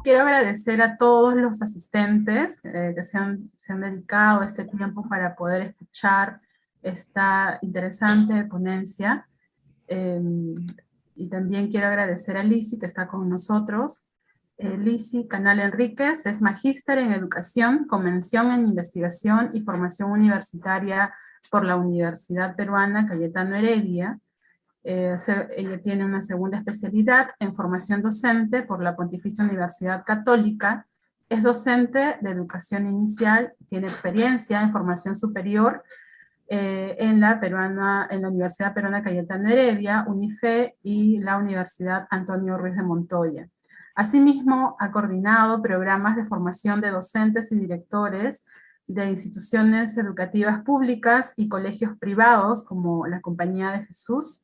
Quiero agradecer a todos los asistentes que se han dedicado este tiempo para poder escuchar esta interesante ponencia. Eh, y también quiero agradecer a Lisi, que está con nosotros. Lisi Canal Enríquez es magíster en Educación, con mención en Investigación y Formación Universitaria por la Universidad Peruana Cayetano Heredia. Ella tiene una segunda especialidad en formación docente por la Pontificia Universidad Católica. Es docente de educación inicial, tiene experiencia en formación superior en la Universidad Peruana Cayetano Heredia, UNIFE y la Universidad Antonio Ruiz de Montoya. Asimismo, ha coordinado programas de formación de docentes y directores de instituciones educativas públicas y colegios privados como la Compañía de Jesús.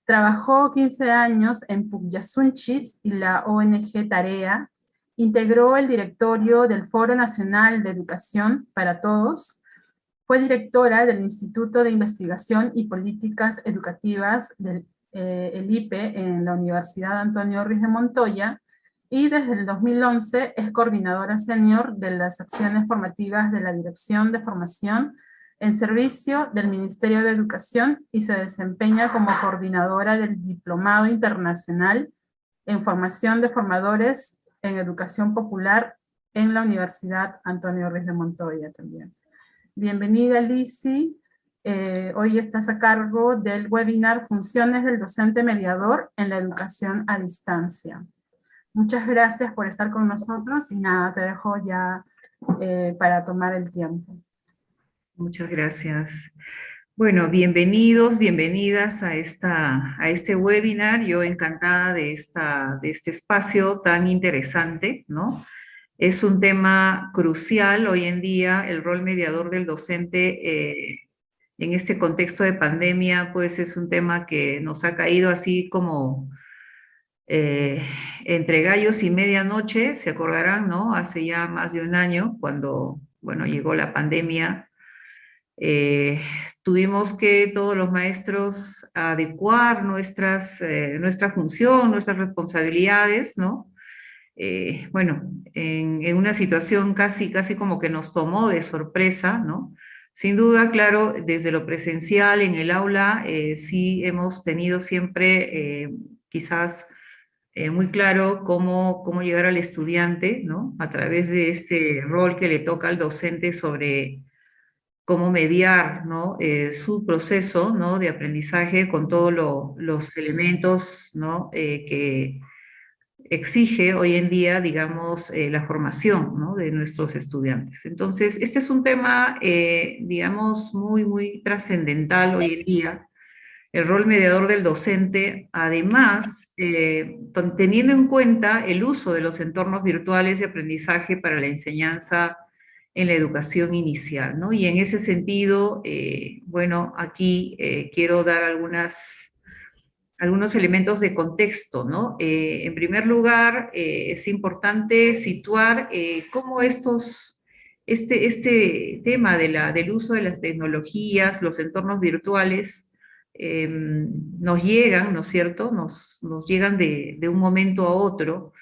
Trabajó 15 años en Pucllasunchis y la ONG Tarea. Integró el directorio del Foro Nacional de Educación para Todos. Fue directora del Instituto de Investigación y Políticas Educativas del IPE en la Universidad Antonio Ruiz de Montoya, y desde el 2011 es coordinadora senior de las acciones formativas de la Dirección de Formación en servicio del Ministerio de Educación y se desempeña como coordinadora del Diplomado Internacional en Formación de Formadores en Educación Popular en la Universidad Antonio Ruiz de Montoya también. Bienvenida, Lisi. Hoy estás a cargo del webinar Funciones del Docente Mediador en la Educación a Distancia. Muchas gracias por estar con nosotros y nada, te dejo ya para tomar el tiempo. Muchas gracias. Bueno, bienvenidos, bienvenidas a este webinar. Yo encantada de este espacio tan interesante, ¿no? Es un tema crucial hoy en día, el rol mediador del docente en este contexto de pandemia, pues es un tema que nos ha caído así como eh, entre gallos y medianoche, se acordarán, ¿no? Hace ya más de un año, cuando, bueno, llegó la pandemia. Eh, Tuvimos que todos los maestros adecuar nuestra función, nuestras responsabilidades, ¿no? Bueno, en una situación casi como que nos tomó de sorpresa, ¿no? Sin duda, claro, desde lo presencial en el aula, sí hemos tenido siempre quizás muy claro cómo llegar al estudiante, ¿no? A través de este rol que le toca al docente sobre cómo mediar, ¿no? Su proceso, ¿no? De aprendizaje con todos los elementos, ¿no? Que exige hoy en día, digamos, la formación, ¿no? De nuestros estudiantes. Entonces, este es un tema, digamos, muy trascendental hoy en día, el rol mediador del docente, además, teniendo en cuenta el uso de los entornos virtuales de aprendizaje para la enseñanza en la educación inicial, ¿no? Y en ese sentido, bueno, aquí quiero dar algunos elementos de contexto, ¿no? En primer lugar, es importante situar cómo este tema del uso de las tecnologías, los entornos virtuales, nos llegan, ¿no es cierto? Nos llegan de un momento a otro.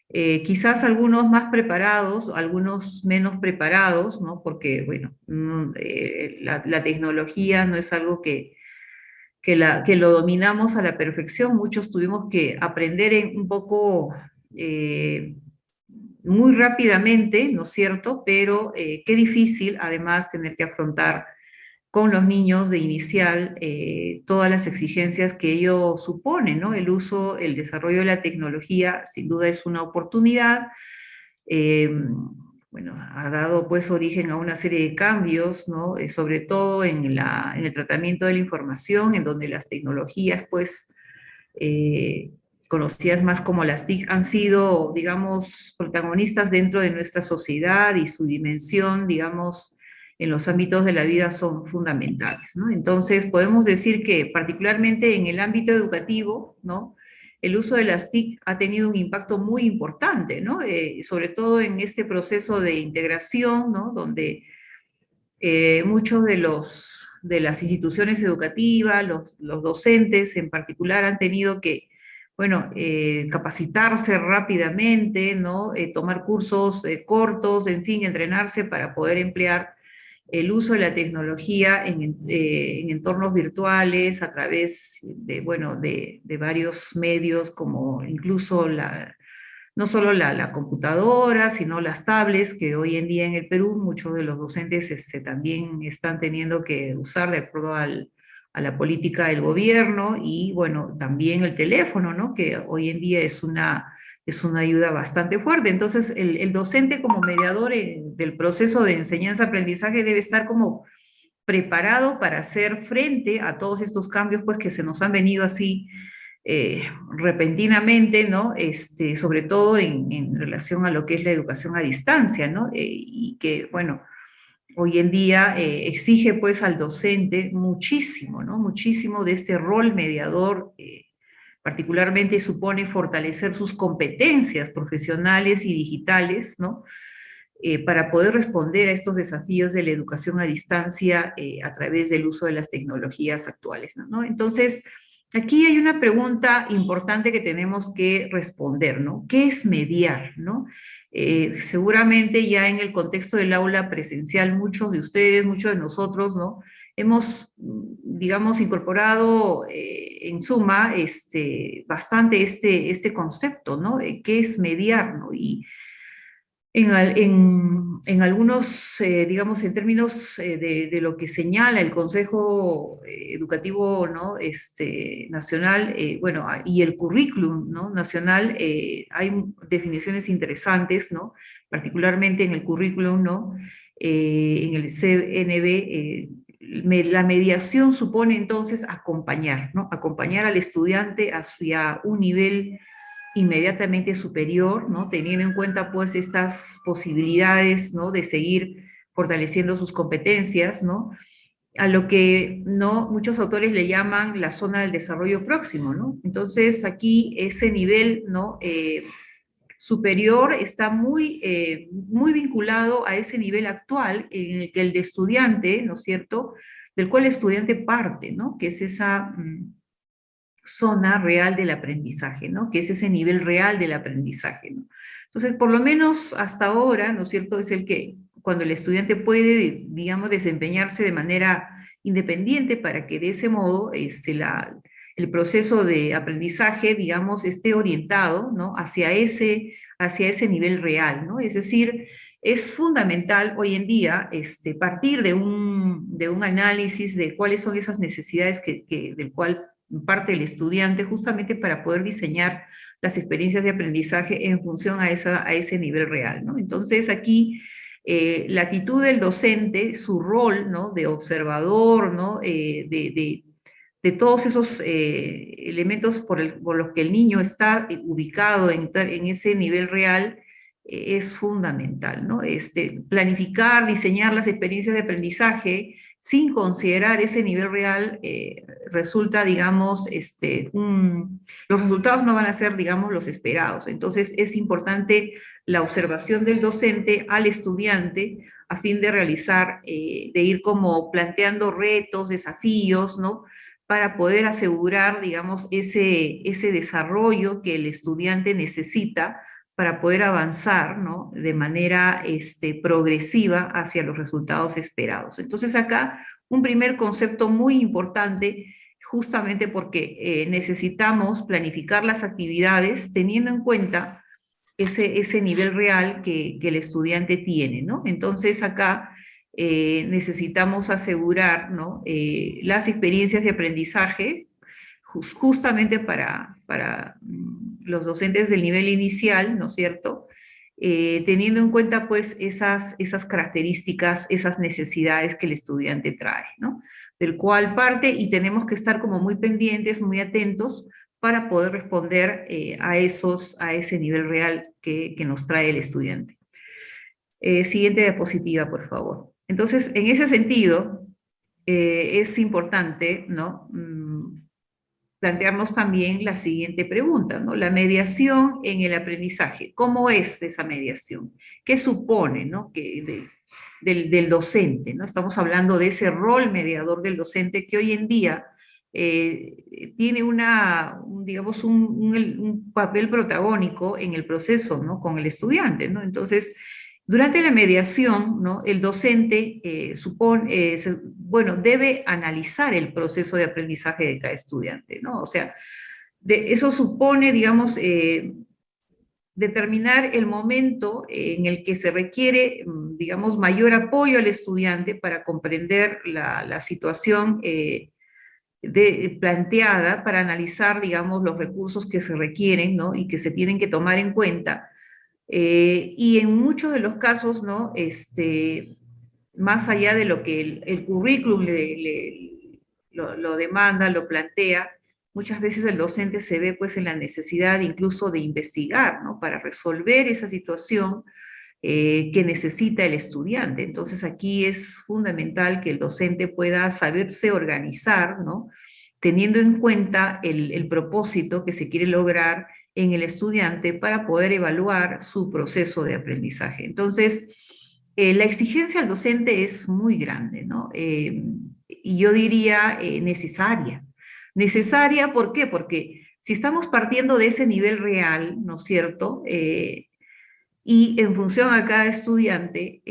Quizás algunos más preparados, algunos menos preparados, ¿no? Porque, bueno, la tecnología no es algo que lo dominamos a la perfección. Muchos tuvimos que aprender un poco eh, muy rápidamente, ¿no es cierto? Pero qué difícil, además, tener que afrontar con los niños de inicial todas las exigencias que ello supone, ¿no? El uso, el desarrollo de la tecnología, sin duda es una oportunidad. eh, bueno, ha dado pues origen a una serie de cambios, ¿no? Sobre todo en el tratamiento de la información, en donde las tecnologías pues eh, conocidas más como las TIC han sido, digamos, protagonistas dentro de nuestra sociedad y su dimensión, digamos, en los ámbitos de la vida son fundamentales, ¿no? Entonces, podemos decir que particularmente en el ámbito educativo, ¿no? El uso de las TIC ha tenido un impacto muy importante, ¿no? Sobre todo en este proceso de integración, ¿no? Donde muchos de las instituciones educativas, los docentes en particular han tenido que, bueno, capacitarse rápidamente, ¿no? Tomar cursos cortos, en fin, entrenarse para poder emplear el uso de la tecnología en entornos virtuales a través de, bueno, de varios medios, como incluso no solo la computadora, sino las tablets, que hoy en día en el Perú muchos de los docentes también están teniendo que usar de acuerdo a la política del gobierno, y bueno, también el teléfono, ¿no? Que hoy en día es una ayuda bastante fuerte. Entonces, el docente como mediador del proceso de enseñanza-aprendizaje debe estar como preparado para hacer frente a todos estos cambios pues, que se nos han venido así repentinamente, ¿no? Sobre todo en relación a lo que es la educación a distancia, ¿no? Y que, bueno, hoy en día exige pues al docente muchísimo, ¿no? Muchísimo de este rol mediador, particularmente supone fortalecer sus competencias profesionales y digitales, ¿no? Para poder responder a estos desafíos de la educación a distancia a través del uso de las tecnologías actuales, ¿no? Entonces, aquí hay una pregunta importante que tenemos que responder, ¿no? ¿Qué es mediar, no? Seguramente ya en el contexto del aula presencial, muchos de ustedes, muchos de nosotros, ¿no? Hemos, digamos, incorporado en suma bastante este concepto, ¿no? ¿Qué es mediar, no? Y en algunos, digamos, en términos de lo que señala el Consejo Educativo, ¿no? Nacional, bueno, y el currículum, ¿no? Nacional, hay definiciones interesantes, ¿no? Particularmente en el currículum, ¿no? En el CNB, la mediación supone entonces acompañar, ¿no? Acompañar al estudiante hacia un nivel inmediatamente superior, ¿no? Teniendo en cuenta pues estas posibilidades, ¿no? De seguir fortaleciendo sus competencias, ¿no? A lo que no muchos autores le llaman la zona del desarrollo próximo, ¿no? Entonces aquí ese nivel, ¿no? Superior está muy vinculado a ese nivel actual en el que el de estudiante, ¿no es cierto?, del cual el estudiante parte, ¿no? Que es esa zona real del aprendizaje, ¿no? Que es ese nivel real del aprendizaje, ¿no? Entonces, por lo menos hasta ahora, ¿no es cierto?, es el que cuando el estudiante puede, digamos, desempeñarse de manera independiente para que de ese modo el proceso de aprendizaje, digamos, esté orientado, ¿no? Hacia ese nivel real, ¿no? Es decir, es fundamental hoy en día partir de un análisis de cuáles son esas necesidades del cual parte del estudiante, justamente para poder diseñar las experiencias de aprendizaje en función a ese nivel real, ¿no? Entonces aquí la actitud del docente, su rol, ¿no? De observador, ¿no? De todos esos elementos por los que el niño está ubicado en ese nivel real, es fundamental, ¿no? Planificar, diseñar las experiencias de aprendizaje sin considerar ese nivel real, resulta, digamos, los resultados no van a ser, digamos, los esperados. Entonces, es importante la observación del docente al estudiante a fin de realizar, de ir como planteando retos, desafíos, ¿no? Para poder asegurar, digamos, ese desarrollo que el estudiante necesita para poder avanzar, ¿no? De manera progresiva hacia los resultados esperados. Entonces acá un primer concepto muy importante, justamente porque necesitamos planificar las actividades teniendo en cuenta ese nivel real que el estudiante tiene, ¿no? Entonces acá necesitamos asegurar, ¿no? Las experiencias de aprendizaje justamente para los docentes del nivel inicial, ¿no es cierto?, teniendo en cuenta pues esas características, esas necesidades que el estudiante trae, ¿no? Del cual parte, y tenemos que estar como muy pendientes, muy atentos para poder responder a ese nivel real que nos trae el estudiante. Siguiente diapositiva, por favor. Entonces, en ese sentido, es importante, ¿no?, plantearnos también la siguiente pregunta, ¿no? La mediación en el aprendizaje. ¿Cómo es esa mediación? ¿Qué supone, ¿no? del docente, ¿no? Estamos hablando de ese rol mediador del docente que hoy en día tiene digamos, un papel protagónico en el proceso, ¿no? Con el estudiante, ¿no? Entonces, durante la mediación, ¿no? El docente bueno, debe analizar el proceso de aprendizaje de cada estudiante, ¿no? O sea, eso supone, digamos, determinar el momento en el que se requiere, digamos, mayor apoyo al estudiante para comprender la situación planteada, para analizar, digamos, los recursos que se requieren, ¿no? Y que se tienen que tomar en cuenta. Y en muchos de los casos, ¿no? Más allá de lo que el currículum lo demanda, lo plantea, muchas veces el docente se ve pues en la necesidad incluso de investigar, ¿no? Para resolver esa situación que necesita el estudiante. Entonces aquí es fundamental que el docente pueda saberse organizar, ¿no? Teniendo en cuenta el propósito que se quiere lograr en el estudiante para poder evaluar su proceso de aprendizaje. Entonces, la exigencia al docente es muy grande, ¿no? Y yo diría necesaria. Necesaria, ¿por qué? Porque si estamos partiendo de ese nivel real, ¿no es cierto? Y en función a cada estudiante,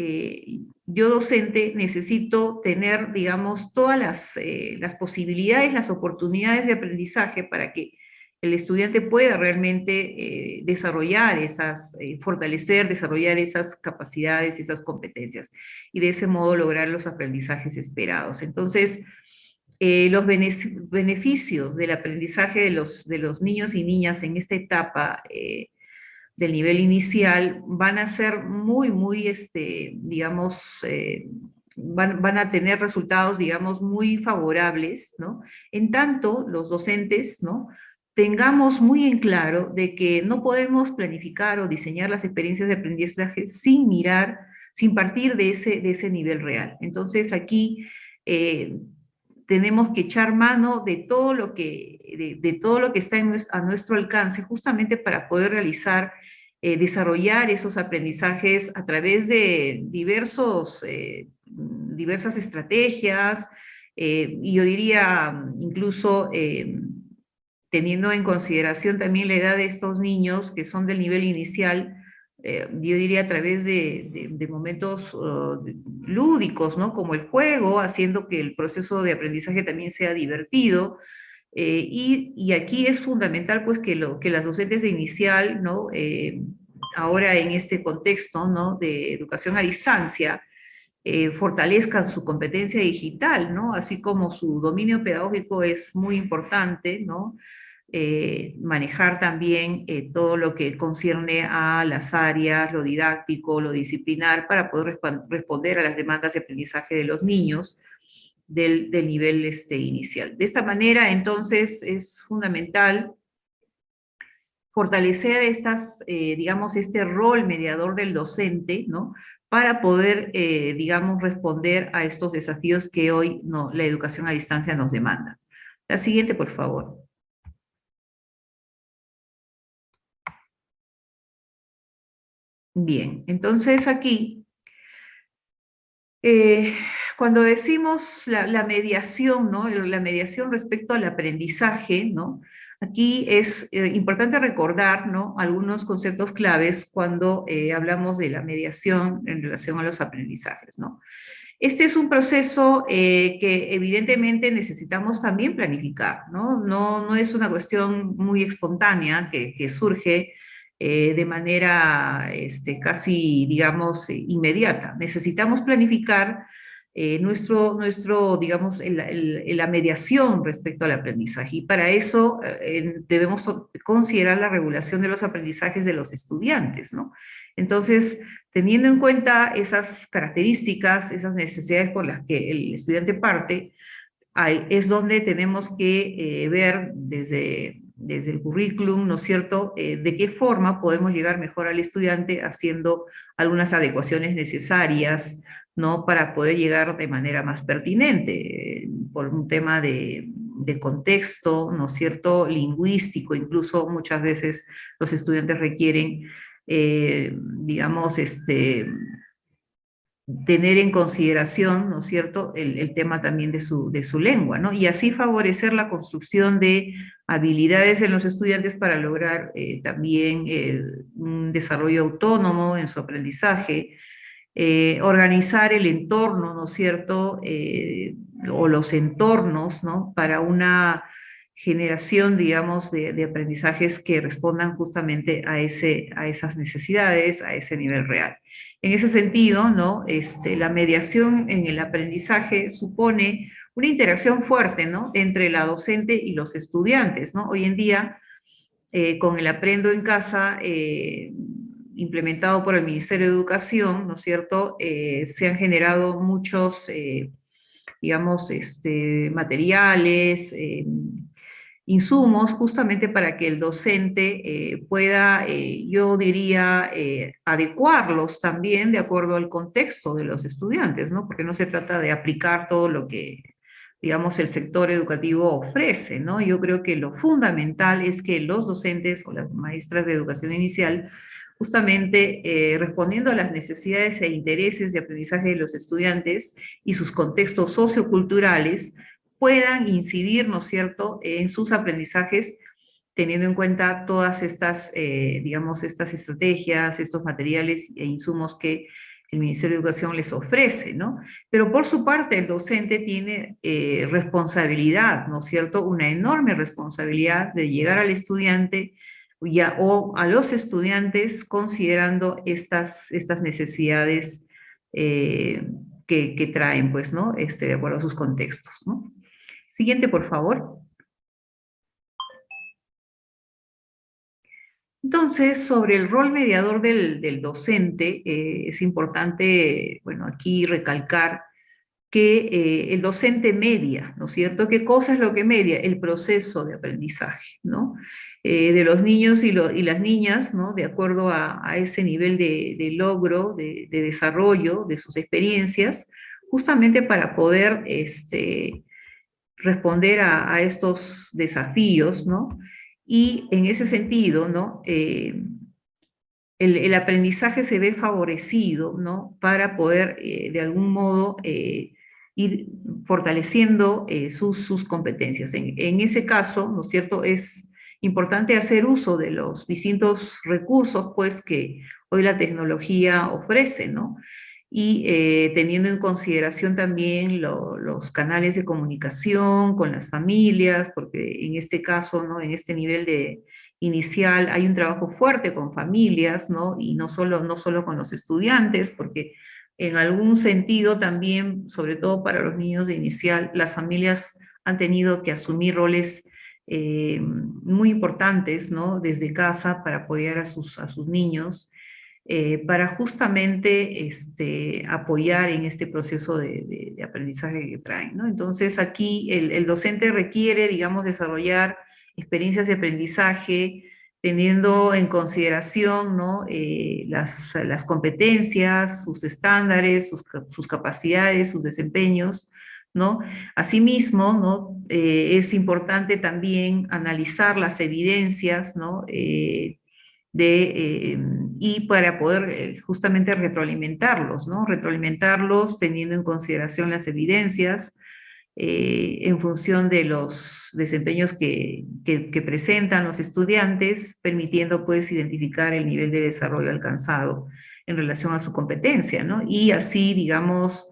yo docente necesito tener, digamos, todas las posibilidades, las oportunidades de aprendizaje para que el estudiante pueda realmente desarrollar fortalecer, desarrollar esas capacidades, esas competencias, y de ese modo lograr los aprendizajes esperados. Entonces, los beneficios del aprendizaje de los niños y niñas en esta etapa del nivel inicial van a ser muy, digamos, van a tener resultados, digamos, muy favorables, ¿no? En tanto, los docentes, ¿no? Tengamos muy en claro de que no podemos planificar o diseñar las experiencias de aprendizaje sin mirar, sin partir de ese nivel real. Entonces, aquí eh, tenemos que echar mano de todo lo de todo lo que está a nuestro alcance, justamente para poder realizar, desarrollar esos aprendizajes a través de diversas estrategias, y yo diría incluso teniendo en consideración también la edad de estos niños que son del nivel inicial, yo diría a través de momentos lúdicos, ¿no? Como el juego, haciendo que el proceso de aprendizaje también sea divertido. Y aquí es fundamental, pues, que las docentes de inicial, ¿no? Ahora en este contexto, ¿no? De educación a distancia, fortalezcan su competencia digital, ¿no? Así como su dominio pedagógico es muy importante, ¿no? Manejar también todo lo que concierne a las áreas, lo didáctico, lo disciplinar, para poder responder a las demandas de aprendizaje de los niños del nivel inicial. De esta manera, entonces, es fundamental fortalecer digamos, este rol mediador del docente, ¿no? Para poder, digamos, responder a estos desafíos que hoy la educación a distancia nos demanda. La siguiente, por favor. Bien, entonces aquí, cuando decimos la mediación, ¿no? La mediación respecto al aprendizaje, ¿no? Aquí es importante recordar, ¿no? Algunos conceptos claves cuando hablamos de la mediación en relación a los aprendizajes, ¿no? Este es un proceso que evidentemente necesitamos también planificar, ¿no? No es una cuestión muy espontánea que surge de manera casi, digamos, inmediata. Necesitamos planificar digamos, la mediación respecto al aprendizaje. Y para eso debemos considerar la regulación de los aprendizajes de los estudiantes, ¿no? Entonces, teniendo en cuenta esas características, esas necesidades por las que el estudiante parte, es donde tenemos que ver desde el currículum, ¿no es cierto?, de qué forma podemos llegar mejor al estudiante haciendo algunas adecuaciones necesarias, ¿no?, para poder llegar de manera más pertinente, por un tema de contexto, ¿no es cierto?, lingüístico. Incluso muchas veces los estudiantes requieren, digamos, tener en consideración, ¿no es cierto?, el tema también de su lengua, ¿no? Y así favorecer la construcción de habilidades en los estudiantes para lograr también un desarrollo autónomo en su aprendizaje, organizar el entorno, ¿no es cierto?, o los entornos, ¿no?, para una generación, digamos, de aprendizajes que respondan justamente a esas necesidades, a ese nivel real. En ese sentido, ¿no?, la mediación en el aprendizaje supone una interacción fuerte, ¿no?, entre la docente y los estudiantes, ¿no? Hoy en día, con el Aprendo en Casa, implementado por el Ministerio de Educación, ¿no es cierto?, se han generado muchos, digamos, materiales, insumos, justamente para que el docente pueda, yo diría, adecuarlos también de acuerdo al contexto de los estudiantes, ¿no? Porque no se trata de aplicar todo lo que, digamos, el sector educativo ofrece, ¿no? Yo creo que lo fundamental es que los docentes o las maestras de educación inicial, justamente respondiendo a las necesidades e intereses de aprendizaje de los estudiantes y sus contextos socioculturales, puedan incidir, ¿no es cierto?, en sus aprendizajes, teniendo en cuenta todas estas, digamos, estas estrategias, estos materiales e insumos que el Ministerio de Educación les ofrece, ¿no? Pero por su parte, el docente tiene responsabilidad, ¿no es cierto?, una enorme responsabilidad de llegar al estudiante o a los estudiantes considerando estas necesidades que traen, pues, ¿no?, de acuerdo a sus contextos, ¿no? Siguiente, por favor. Entonces, sobre el rol mediador del docente, es importante, bueno, aquí recalcar que el docente media, ¿no es cierto? ¿Qué cosa es lo que media? El proceso de aprendizaje, ¿no? De los niños y las niñas, ¿no? De acuerdo a ese nivel de logro, de desarrollo de sus experiencias, justamente para poder responder a estos desafíos, ¿no? Y en ese sentido, ¿no?, el aprendizaje se ve favorecido, ¿no?, para poder, de algún modo, ir fortaleciendo sus competencias. En ese caso, ¿no es cierto?, es importante hacer uso de los distintos recursos, pues, que hoy la tecnología ofrece, ¿no? Y teniendo en consideración también los canales de comunicación con las familias, porque en este caso, ¿no?, en este nivel inicial hay un trabajo fuerte con familias, ¿no? Y no solo con los estudiantes, porque en algún sentido también, sobre todo para los niños de inicial, las familias han tenido que asumir roles muy importantes, ¿no?, desde casa para apoyar a sus niños, para justamente apoyar en este proceso de aprendizaje que traen, ¿no? Entonces aquí el docente requiere, digamos, desarrollar experiencias de aprendizaje teniendo en consideración, ¿no?, las competencias, sus estándares, sus capacidades, sus desempeños, ¿no? Asimismo, ¿no?, es importante también analizar las evidencias, ¿no?, y para poder justamente retroalimentarlos, ¿no? Retroalimentarlos teniendo en consideración las evidencias en función de los desempeños que presentan los estudiantes, permitiendo pues identificar el nivel de desarrollo alcanzado en relación a su competencia, ¿no? Y así, digamos,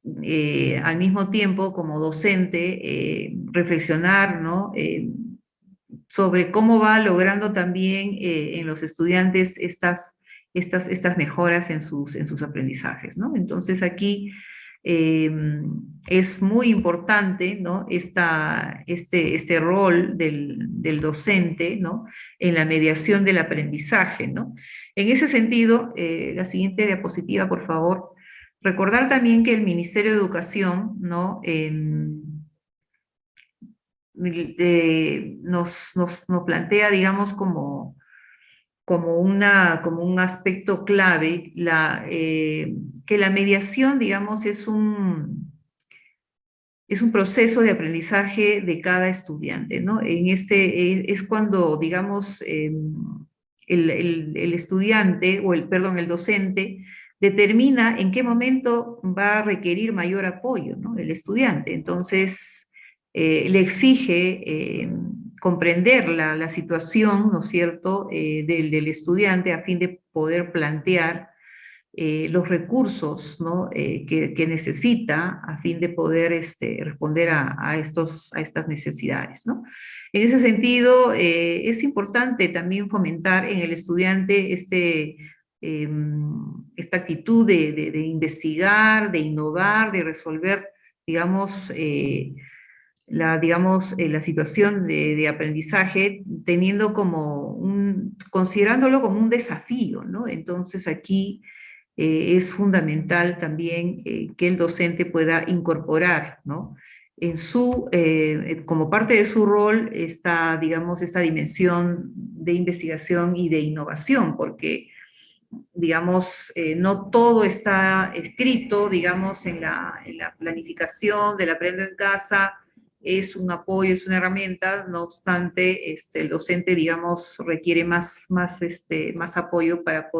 al mismo tiempo como docente, reflexionar, ¿no?, sobre cómo va logrando también en los estudiantes estas mejoras en sus aprendizajes, ¿no? Entonces aquí eh, es muy importante, ¿no?, este rol del docente, ¿no?, en la mediación del aprendizaje, ¿no? En ese sentido, la siguiente diapositiva, por favor. Recordar también que el Ministerio de Educación, ¿no?, nos plantea, digamos, como un aspecto clave, que la mediación, digamos, es un proceso de aprendizaje de cada estudiante, ¿no? Es cuando, digamos, el estudiante, perdón, el docente, determina en qué momento va a requerir mayor apoyo, ¿no? El estudiante. Entonces, le exige comprender la situación, ¿no es cierto?, del estudiante a fin de poder plantear los recursos, ¿no?, que necesita a fin de poder responder a estas necesidades, ¿no? En ese sentido, es importante también fomentar en el estudiante esta actitud de investigar, de innovar, de resolver, digamos, la situación de aprendizaje, considerándolo como un desafío, ¿no? Entonces aquí es fundamental también que el docente pueda incorporar, ¿no?, como parte de su rol, esta dimensión de investigación y de innovación, porque no todo está escrito, en la planificación del aprendo en casa, es un apoyo, es una herramienta, no obstante, el docente, requiere más apoyo para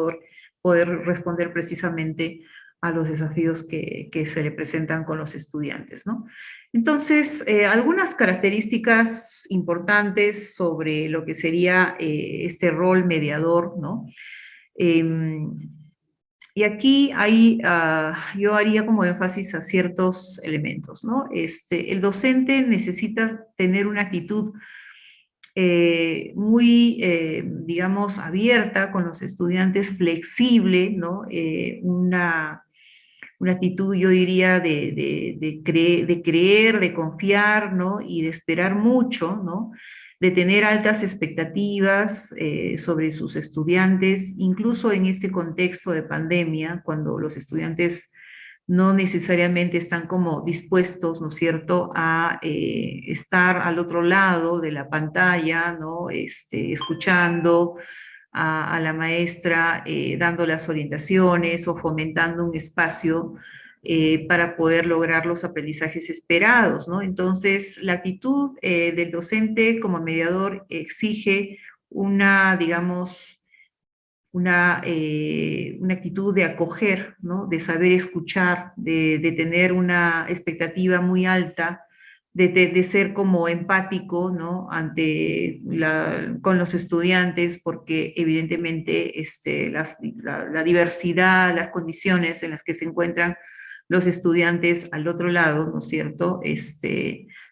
poder responder precisamente a los desafíos que se le presentan con los estudiantes, ¿no? Entonces, algunas características importantes sobre lo que sería este rol mediador, ¿no? Y aquí yo haría como énfasis a ciertos elementos, ¿no? El docente necesita tener una actitud muy, abierta con los estudiantes, flexible, ¿no? Una actitud, yo diría, de creer, de confiar, ¿no? Y de esperar mucho, ¿no? De tener altas expectativas sobre sus estudiantes, incluso en este contexto de pandemia, cuando los estudiantes no necesariamente están como dispuestos, ¿no es cierto?, a estar al otro lado de la pantalla, ¿no? Escuchando a la maestra, dando las orientaciones o fomentando un espacio para poder lograr los aprendizajes esperados, ¿no? Entonces, la actitud del docente como mediador exige digamos, una actitud de acoger, ¿no? De saber escuchar, de tener una expectativa muy alta, de ser como empático, ¿no? Con los estudiantes, porque evidentemente la diversidad, las condiciones en las que se encuentran los estudiantes al otro lado, ¿no es cierto?,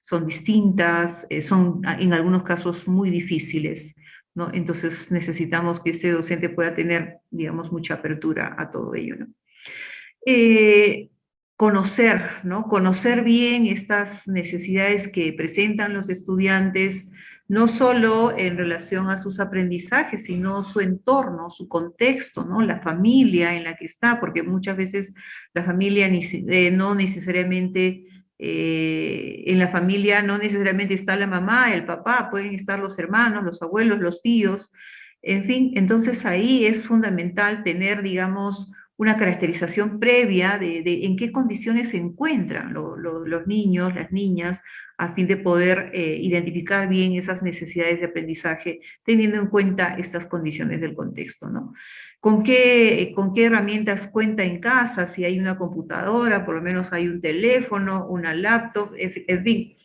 son distintas, son en algunos casos muy difíciles, ¿no? Entonces necesitamos que este docente pueda tener, digamos, mucha apertura a todo ello, ¿no? Eh, Conocer, ¿no? Conocer bien estas necesidades que presentan los estudiantes, no solo en relación a sus aprendizajes, sino su entorno, su contexto, ¿no? La familia en la que está, porque muchas veces la familia no necesariamente en la familia no necesariamente está la mamá, el papá, pueden estar los hermanos, los abuelos, los tíos, en fin, entonces ahí es fundamental tener, digamos, una caracterización previa de en qué condiciones se encuentran los niños, las niñas, a fin de poder identificar bien esas necesidades de aprendizaje, teniendo en cuenta estas condiciones del contexto, ¿no? ¿Con qué herramientas cuenta en casa? Si hay una computadora, por lo menos hay un teléfono, una laptop, en fin,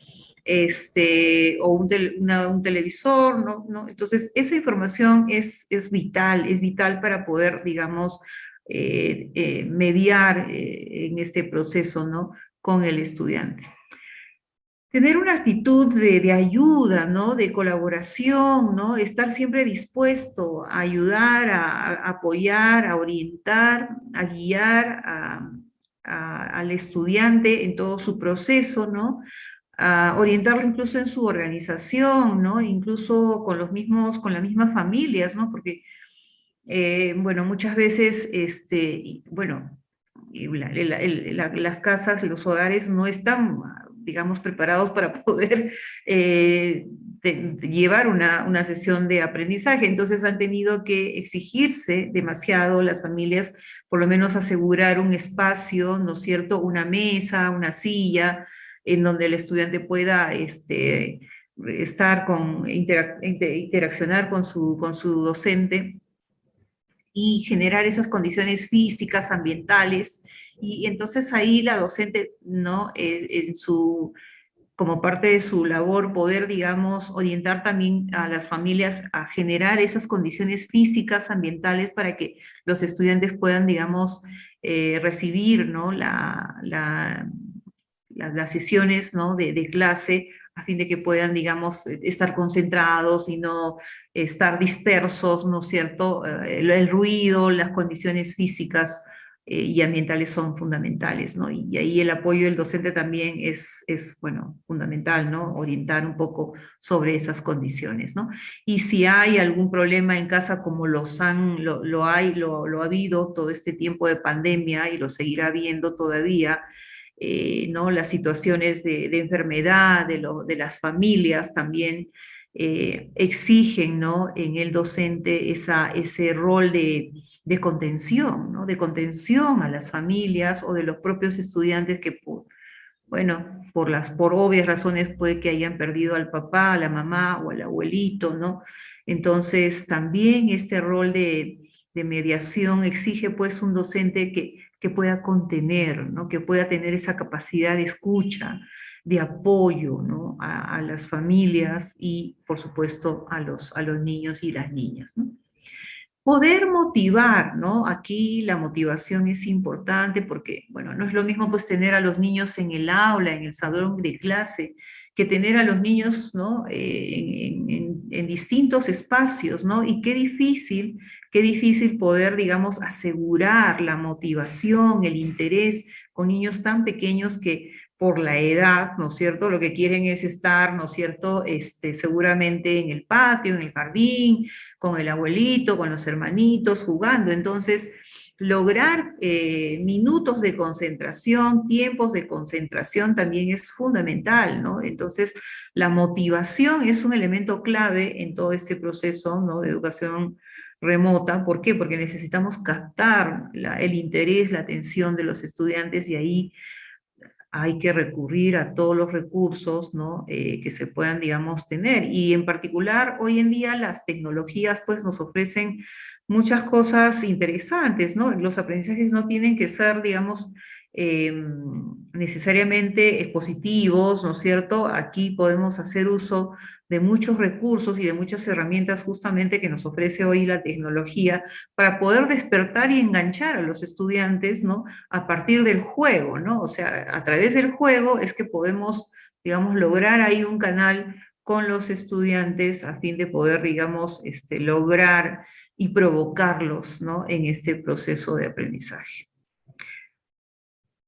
o un televisor, ¿no? ¿No? Entonces, esa información es vital para poder, digamos, mediar en este proceso, ¿no?, con el estudiante. Tener una actitud de ayuda, ¿no?, de colaboración, ¿no?, estar siempre dispuesto a ayudar, a apoyar, a orientar, a guiar al estudiante en todo su proceso, ¿no?, a orientarlo incluso en su organización, ¿no?, incluso con las mismas familias, ¿no?, porque, bueno, muchas veces, las casas, los hogares no están, digamos, preparados para poder llevar una sesión de aprendizaje. Entonces han tenido que exigirse demasiado las familias, por lo menos asegurar un espacio, ¿no es cierto?, una mesa, una silla, en donde el estudiante pueda interaccionar con su docente, y generar esas condiciones físicas, ambientales, y entonces ahí la docente, ¿no? En su, como parte de su labor, poder, digamos, orientar también a las familias a generar esas condiciones físicas, ambientales, para que los estudiantes puedan, digamos, recibir, ¿no? Las sesiones, ¿no? De clase, a fin de que puedan, digamos, estar concentrados y no estar dispersos, ¿no es cierto? El ruido, las condiciones físicas y ambientales son fundamentales, ¿no? Y ahí el apoyo del docente también bueno, fundamental, ¿no? Orientar un poco sobre esas condiciones, ¿no? Y si hay algún problema en casa, como lo ha habido todo este tiempo de pandemia y lo seguirá habiendo todavía, ¿no? Las situaciones de enfermedad de las familias también exigen, ¿no? En el docente ese rol de contención, ¿no? De contención a las familias o de los propios estudiantes que, bueno, por obvias razones puede que hayan perdido al papá, a la mamá o al abuelito, ¿no? Entonces, también este rol de mediación exige pues un docente que pueda contener, ¿no? Que pueda tener esa capacidad de escucha, de apoyo, ¿no? A las familias y, por supuesto, a los niños y las niñas, ¿no? Poder motivar, ¿no? Aquí la motivación es importante porque, bueno, no es lo mismo pues tener a los niños en el aula, en el salón de clase, que tener a los niños, ¿no? En distintos espacios, ¿no? Y qué difícil poder, digamos, asegurar la motivación, el interés con niños tan pequeños que por la edad, ¿no es cierto? Lo que quieren es estar, ¿no es cierto? Seguramente en el patio, en el jardín, con el abuelito, con los hermanitos, jugando. Entonces, lograr minutos de concentración, tiempos de concentración también es fundamental, ¿no? Entonces, la motivación es un elemento clave en todo este proceso, ¿no? De educación remota. ¿Por qué? Porque necesitamos captar el interés, la atención de los estudiantes y ahí hay que recurrir a todos los recursos, ¿no? Que se puedan, digamos, tener. Y en particular, hoy en día las tecnologías, pues, nos ofrecen muchas cosas interesantes, ¿no? Los aprendizajes no tienen que ser, digamos, eh, necesariamente expositivos, ¿no es cierto? Aquí podemos hacer uso de muchos recursos y de muchas herramientas justamente que nos ofrece hoy la tecnología para poder despertar y enganchar a los estudiantes, ¿no? A partir del juego, ¿no? O sea, a través del juego es que podemos, digamos, lograr ahí un canal con los estudiantes a fin de poder, digamos, lograr y provocarlos, ¿no? En este proceso de aprendizaje.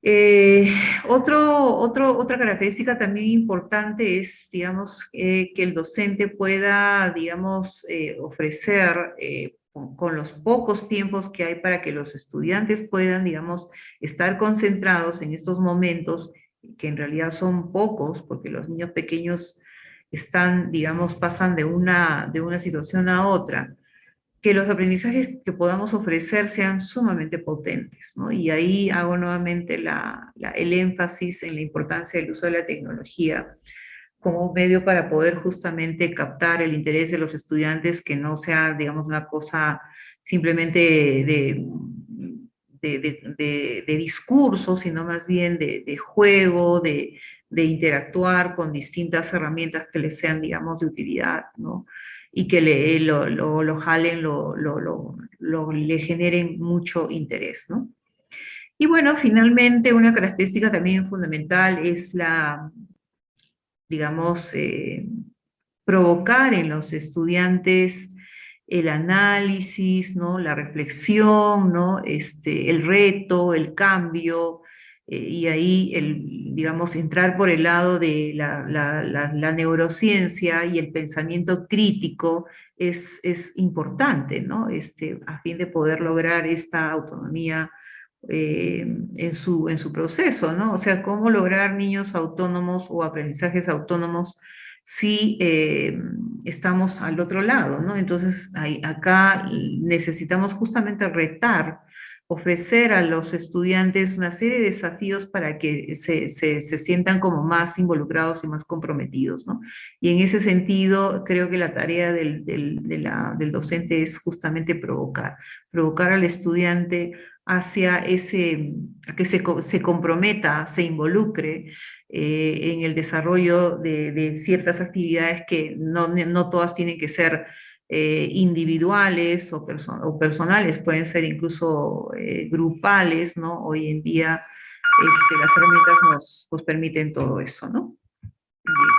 Eh, otra característica también importante es, digamos, que el docente pueda, digamos, ofrecer con los pocos tiempos que hay para que los estudiantes puedan, digamos, estar concentrados en estos momentos, que en realidad son pocos, porque los niños pequeños están, digamos, pasan de una situación a otra, que los aprendizajes que podamos ofrecer sean sumamente potentes, ¿no? Y ahí hago nuevamente el énfasis en la importancia del uso de la tecnología como un medio para poder justamente captar el interés de los estudiantes, que no sea, digamos, una cosa simplemente de discurso, sino más bien de juego, de interactuar con distintas herramientas que les sean, digamos, de utilidad, ¿no? Y que lo jalen, le generen mucho interés, ¿no? Y bueno, finalmente una característica también fundamental es digamos, provocar en los estudiantes el análisis, ¿no? La reflexión, ¿no? El reto, el cambio, y ahí, digamos, entrar por el lado de la neurociencia y el pensamiento crítico es importante, ¿no? A fin de poder lograr esta autonomía en su proceso, ¿no? O sea, cómo lograr niños autónomos o aprendizajes autónomos si estamos al otro lado, ¿no? Entonces, acá necesitamos justamente retar ofrecer a los estudiantes una serie de desafíos para que se sientan como más involucrados y más comprometidos, ¿no? Y en ese sentido, creo que la tarea del docente es justamente provocar al estudiante hacia a que se comprometa, se involucre en el desarrollo de ciertas actividades que no todas tienen que ser individuales o personales, pueden ser incluso grupales, ¿no? Hoy en día las herramientas nos permiten todo eso, ¿no? Bien.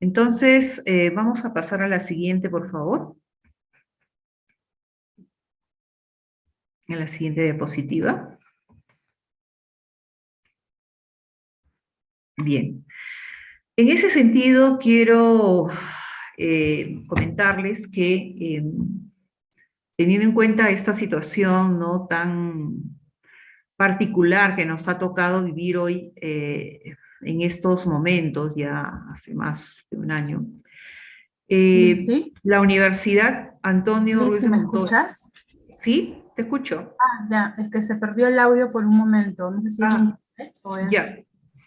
Entonces, vamos a pasar a la siguiente, por favor. A la siguiente diapositiva. Bien. En ese sentido, quiero comentarles que teniendo en cuenta esta situación, ¿no?, tan particular que nos ha tocado vivir hoy en estos momentos, ya hace más de un año, ¿Sí? la Universidad Antonio Liz, Ruiz ¿sí de me Montoya. escuchas? ¿Sí? ¿Te escucho? Ah, ya, es que se perdió el audio por un momento. No sé si es mi Ah, internet o es... ya.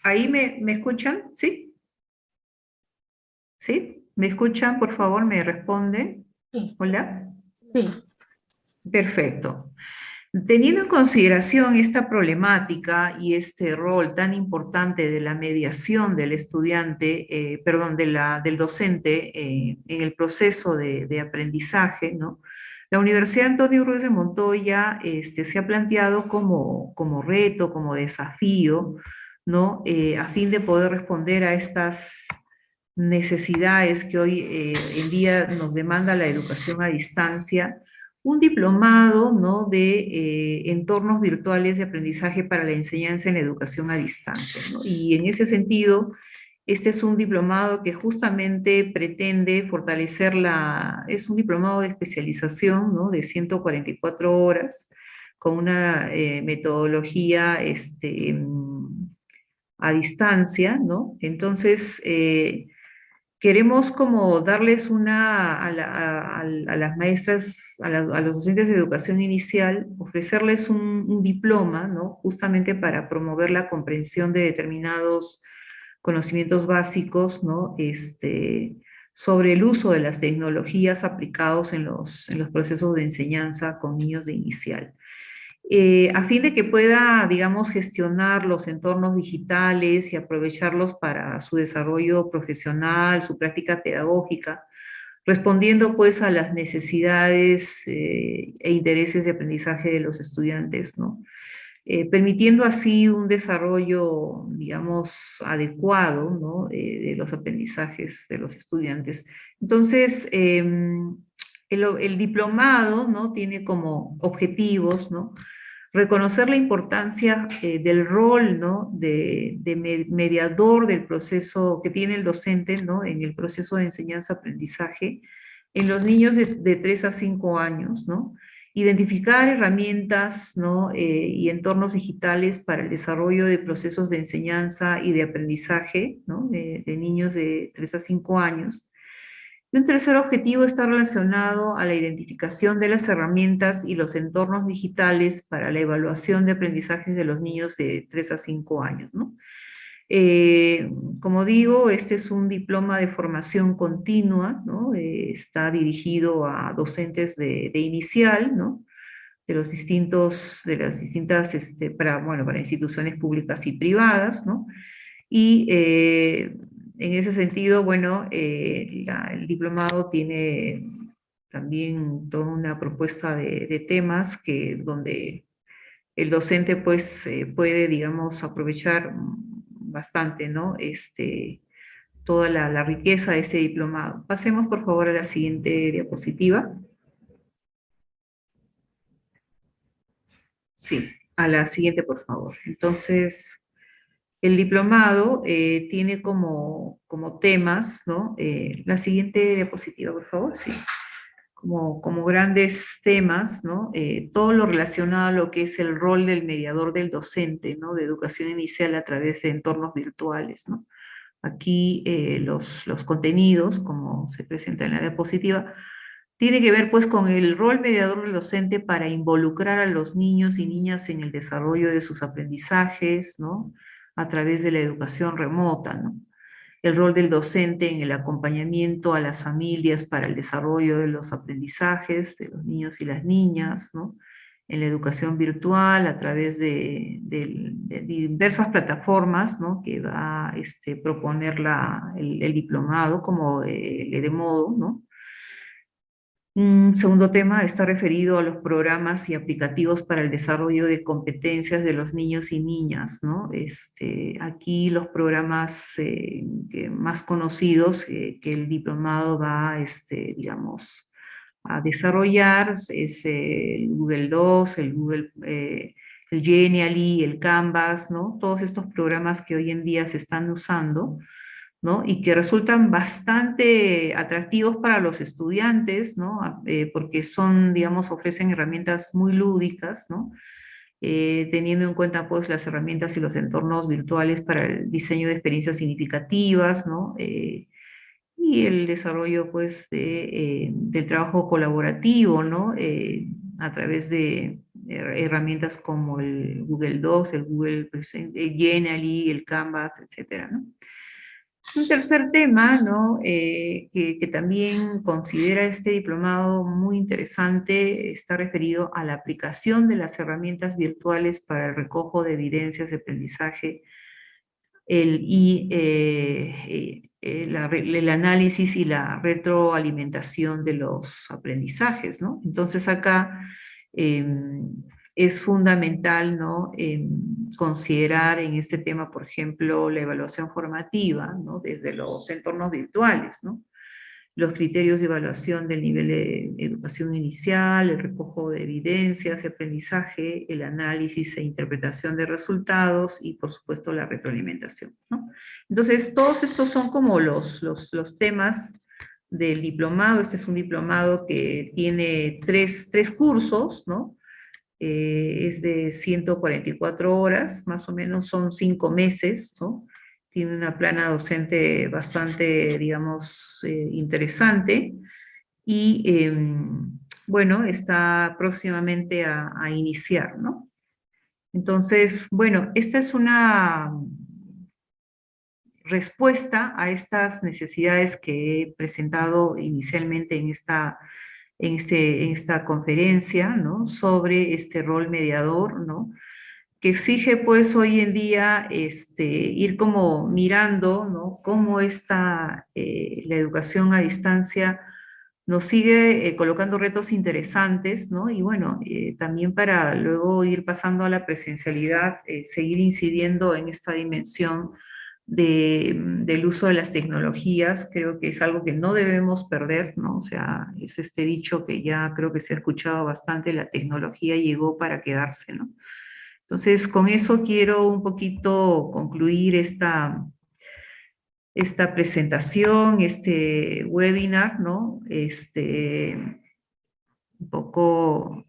¿Ahí me escuchan? ¿Sí? ¿Sí? ¿Me escuchan? Por favor, me responden. Sí, Hola. sí. Perfecto. Teniendo en consideración esta problemática y este rol tan importante de la mediación del estudiante, perdón, del docente en el proceso de aprendizaje, ¿no? La Universidad Antonio Ruiz de Montoya se ha planteado como reto, como desafío, ¿no? A fin de poder responder a estas necesidades que hoy en día nos demanda la educación a distancia, un diplomado, ¿no?, de entornos virtuales de aprendizaje para la enseñanza en la educación a distancia, ¿no? Y en ese sentido, este es un diplomado que justamente pretende fortalecer es un diplomado de especialización, ¿no?, de 144 horas, con una metodología a distancia, ¿no? Entonces, queremos como darles a las maestras, a los docentes de educación inicial, ofrecerles un diploma, ¿no?, justamente para promover la comprensión de determinados conocimientos básicos, ¿no?, sobre el uso de las tecnologías aplicados en los procesos de enseñanza con niños de inicial, a fin de que pueda, digamos, gestionar los entornos digitales y aprovecharlos para su desarrollo profesional, su práctica pedagógica, respondiendo pues a las necesidades e intereses de aprendizaje de los estudiantes, ¿no? Permitiendo así un desarrollo, digamos, adecuado, ¿no?, de los aprendizajes de los estudiantes. Entonces, el diplomado, ¿no?, tiene como objetivos, ¿no?, reconocer la importancia del rol, ¿no?, de mediador del proceso que tiene el docente, ¿no?, en el proceso de enseñanza-aprendizaje en los niños de 3 a 5 años, ¿no? Identificar herramientas, ¿no?, y entornos digitales para el desarrollo de procesos de enseñanza y de aprendizaje, ¿no?, de niños de 3 a 5 años. Y un tercer objetivo está relacionado a la identificación de las herramientas y los entornos digitales para la evaluación de aprendizajes de los niños de 3 a 5 años, ¿no? Eh, Como digo, este es un diploma de formación continua, ¿no? Está dirigido a docentes de inicial, ¿no?, de las distintas, para instituciones públicas y privadas, ¿no? Y en ese sentido, bueno, el diplomado tiene también toda una propuesta de temas donde el docente pues puede, digamos, aprovechar bastante, ¿no? Toda la riqueza de este diplomado. Pasemos, por favor, a la siguiente diapositiva. Sí, a la siguiente, por favor. Entonces, el diplomado tiene como temas, ¿no? La siguiente diapositiva, por favor, sí. Como grandes temas, ¿no? Todo lo relacionado a lo que es el rol del mediador del docente, ¿no?, de educación inicial a través de entornos virtuales, ¿no? Aquí los contenidos, como se presenta en la diapositiva, Tiene que ver pues con el rol mediador del docente para involucrar a los niños y niñas en el desarrollo de sus aprendizajes, ¿no? A través de la educación remota, ¿no? El rol del docente en el acompañamiento a las familias para el desarrollo de los aprendizajes de los niños y las niñas, ¿no? En la educación virtual a través de diversas plataformas, ¿no? Que va a proponer el diplomado como el Edemodo, ¿no? Un segundo tema está referido a los programas y aplicativos para el desarrollo de competencias de los niños y niñas, ¿no? Aquí los programas más conocidos que el diplomado va, digamos, a desarrollar es el Google Docs, el Genially, el Canvas, ¿no? Todos estos programas que hoy en día se están usando, ¿no? Y que resultan bastante atractivos para los estudiantes, ¿no? Porque son, digamos, ofrecen herramientas muy lúdicas, ¿no? Teniendo en cuenta, pues, las herramientas y los entornos virtuales para el diseño de experiencias significativas, ¿no? Y el desarrollo, pues, del trabajo colaborativo, ¿no? A través de herramientas como el Google Docs, el Google Genially, el Canvas, etcétera, ¿no? Un tercer tema, ¿no? Que también considera este diplomado muy interesante, está referido a la aplicación de las herramientas virtuales para el recojo de evidencias de aprendizaje el análisis y la retroalimentación de los aprendizajes, ¿no? Entonces acá eh, es fundamental, ¿no? Considerar en este tema, por ejemplo, la evaluación formativa, ¿no? Desde los entornos virtuales, ¿no? Los criterios de evaluación del nivel de educación inicial, el recojo de evidencias de aprendizaje, el análisis e interpretación de resultados y, por supuesto, la retroalimentación, ¿no? Entonces, todos estos son como los temas del diplomado. Este es un diplomado que tiene tres cursos, ¿no? Es de 144 horas, más o menos son 5 meses, ¿no? Tiene una plana docente bastante, digamos, interesante y, bueno, está próximamente a iniciar, ¿no? Entonces, bueno, esta es una respuesta a estas necesidades que he presentado inicialmente en esta conferencia, ¿no? Sobre este rol mediador, ¿no? Que exige pues hoy en día ir como mirando, ¿no? Cómo la educación a distancia nos sigue colocando retos interesantes, ¿no? Y bueno, también para luego ir pasando a la presencialidad, seguir incidiendo en esta dimensión del uso de las tecnologías, creo que es algo que no debemos perder, ¿no? O sea, es este dicho que ya creo que se ha escuchado bastante, la tecnología llegó para quedarse, ¿no? Entonces, con eso quiero un poquito concluir esta presentación, este webinar, ¿no? Un poco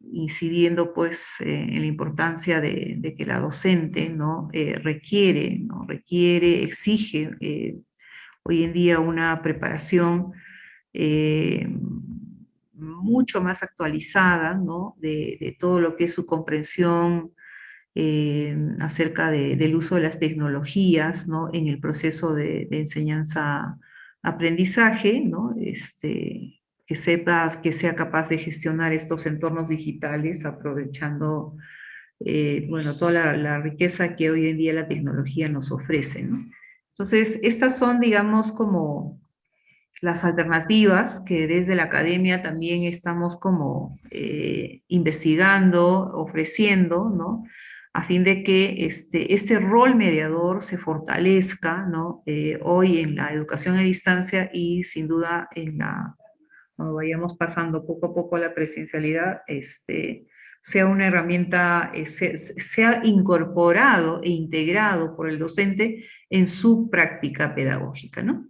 incidiendo pues en la importancia de que la docente, ¿no? Requiere, ¿no? Requiere, exige hoy en día una preparación eh, mucho más actualizada, ¿no? De todo lo que es su comprensión acerca del uso de las tecnologías, ¿no? En el proceso de enseñanza-aprendizaje, ¿no? Que sea capaz de gestionar estos entornos digitales aprovechando, bueno, toda la riqueza que hoy en día la tecnología nos ofrece, ¿no? Entonces, estas son, digamos, como las alternativas que desde la academia también estamos como investigando, ofreciendo, ¿no? A fin de que este rol mediador se fortalezca, ¿no? Hoy en la educación a distancia y sin duda cuando vayamos pasando poco a poco a la presencialidad, sea una herramienta, sea incorporado e integrado por el docente en su práctica pedagógica, ¿no?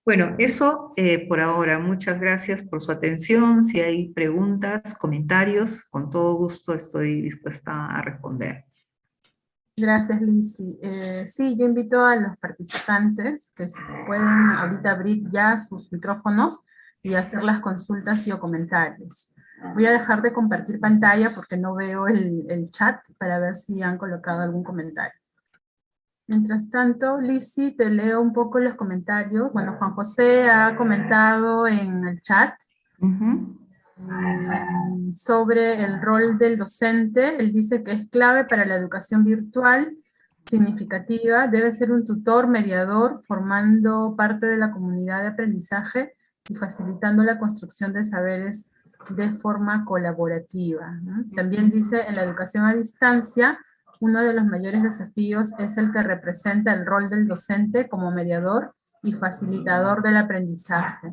Bueno, eso por ahora. Muchas gracias por su atención. Si hay preguntas, comentarios, con todo gusto estoy dispuesta a responder. Gracias, Lizzy. Sí, yo invito a los participantes que si pueden ahorita abrir ya sus micrófonos y hacer las consultas y o comentarios. Voy a dejar de compartir pantalla porque no veo el chat para ver si han colocado algún comentario. Mientras tanto, Lizzy, te leo un poco los comentarios. Bueno, Juan José ha comentado en el chat sobre el rol del docente. Él dice que es clave para la educación virtual significativa. Debe ser un tutor, mediador, formando parte de la comunidad de aprendizaje y facilitando la construcción de saberes de forma colaborativa, ¿no? También dice, en la educación a distancia, uno de los mayores desafíos es el que representa el rol del docente como mediador y facilitador del aprendizaje.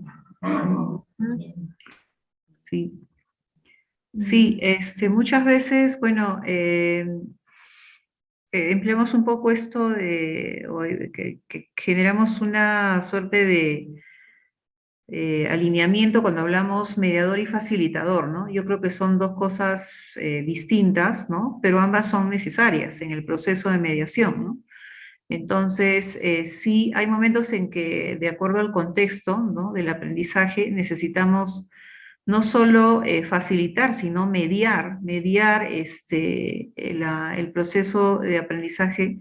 Sí. Sí, muchas veces, bueno, empleamos un poco esto de que generamos una suerte de alineamiento cuando hablamos mediador y facilitador, ¿no? Yo creo que son dos cosas distintas, ¿no? Pero ambas son necesarias en el proceso de mediación, ¿no? Entonces, sí, hay momentos en que, de acuerdo al contexto, ¿no?, del aprendizaje, necesitamos no solo facilitar, sino mediar el proceso de aprendizaje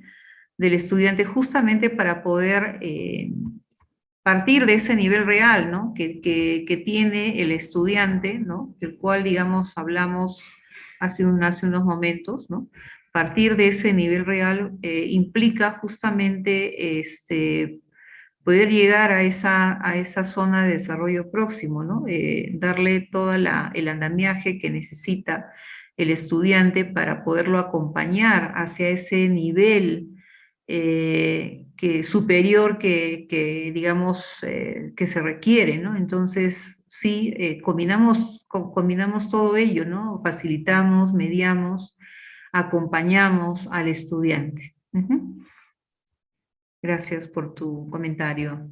del estudiante justamente para poder partir de ese nivel real, ¿no?, que tiene el estudiante, ¿no?, del cual, digamos, hablamos hace unos momentos, ¿no? Partir de ese nivel real implica justamente poder llegar a esa zona de desarrollo próximo, ¿no? Darle todo el andamiaje que necesita el estudiante para poderlo acompañar hacia ese nivel superior digamos, que se requiere, ¿no? Entonces, sí, combinamos todo ello, ¿no? Facilitamos, mediamos, acompañamos al estudiante. Gracias por tu comentario.